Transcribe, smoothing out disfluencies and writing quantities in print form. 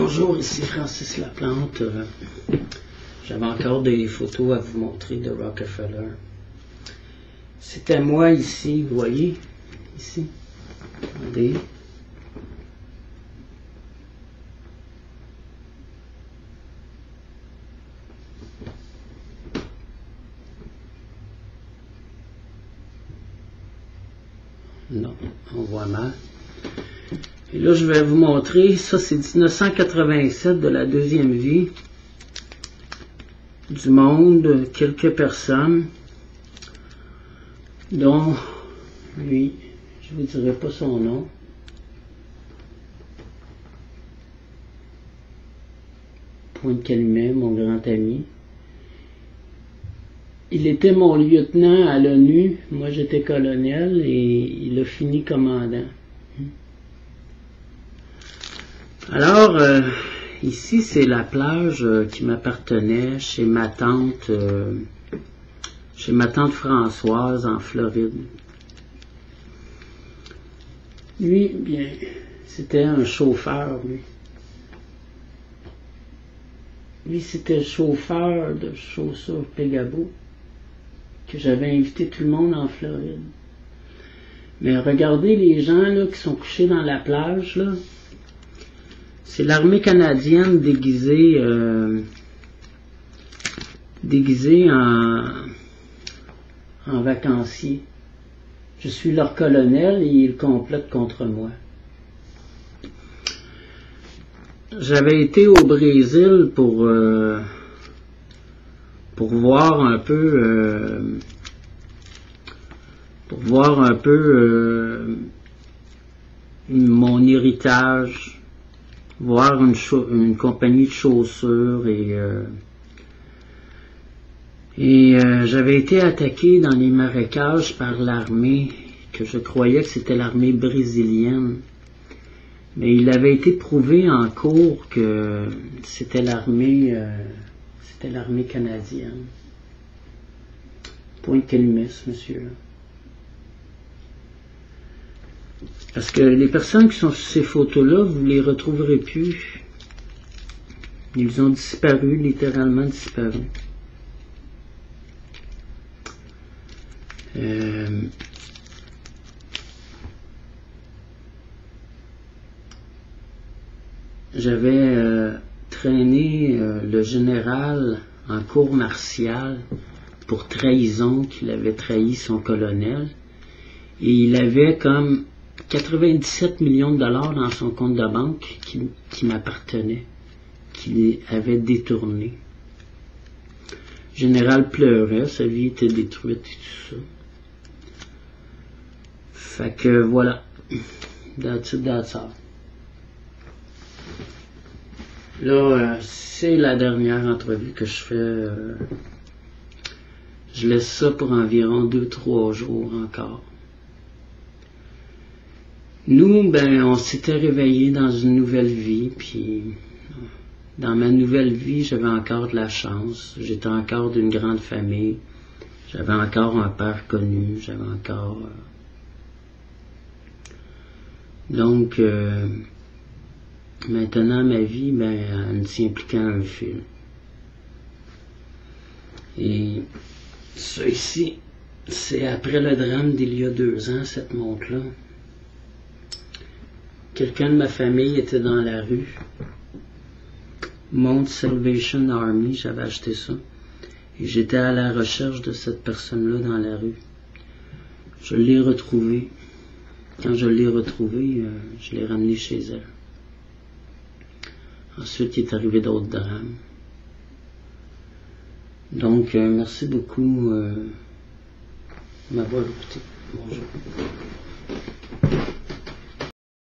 Bonjour, ici Francis Laplante. J'avais encore des photos à vous montrer de Rockefeller. C'était moi ici, vous voyez, ici. Attendez. Non, on voit mal. Et là, je vais vous montrer, ça c'est 1987 de la deuxième vie du monde, quelques personnes, dont lui, je ne vous dirai pas son nom. Pointe Calumet, mon grand ami. Il était mon lieutenant à l'ONU, moi j'étais colonel et il a fini commandant. Alors, ici c'est la plage qui m'appartenait chez ma tante Françoise en Floride. Lui, bien, c'était un chauffeur, lui. Lui, c'était chauffeur de chaussures Pegabo, que j'avais invité tout le monde en Floride. Mais regardez les gens là, qui sont couchés dans la plage, là. C'est l'armée canadienne déguisée en vacancier. Je suis leur colonel et ils complotent contre moi. J'avais été au Brésil pour voir un peu mon héritage, voir une compagnie de chaussures et j'avais été attaqué dans les marécages par l'armée, que je croyais que c'était l'armée brésilienne. Mais il avait été prouvé en cours que c'était l'armée canadienne. Pointe Calumet, ce monsieur-là. Parce que les personnes qui sont sur ces photos-là, vous ne les retrouverez plus. Ils ont disparu, littéralement disparu. J'avais traîné le général en cour martiale pour trahison, qu'il avait trahi son colonel. Et il avait comme 97 millions de dollars dans son compte de banque qui m'appartenait, qu'il avait détourné. Le général pleurait, sa vie était détruite et tout ça. Fait que voilà. That's it, that's all. Là, c'est la dernière entrevue que je fais. Je laisse ça pour environ 2-3 jours encore. Nous, ben, on s'était réveillés dans une nouvelle vie, puis dans ma nouvelle vie, j'avais encore de la chance. J'étais encore d'une grande famille. J'avais encore un père connu. J'avais encore... Donc, maintenant, ma vie, ben, elle ne tient plus qu'à un fil. Et ça ici, c'est après le drame d'il y a 2 ans, cette montre-là. Quelqu'un de ma famille était dans la rue. Mount Salvation Army, j'avais acheté ça. Et j'étais à la recherche de cette personne-là dans la rue. Je l'ai retrouvée. Quand je l'ai retrouvée, je l'ai ramenée chez elle. Ensuite, il est arrivé d'autres drames. Donc, merci beaucoup de m'avoir écouté. Bonjour.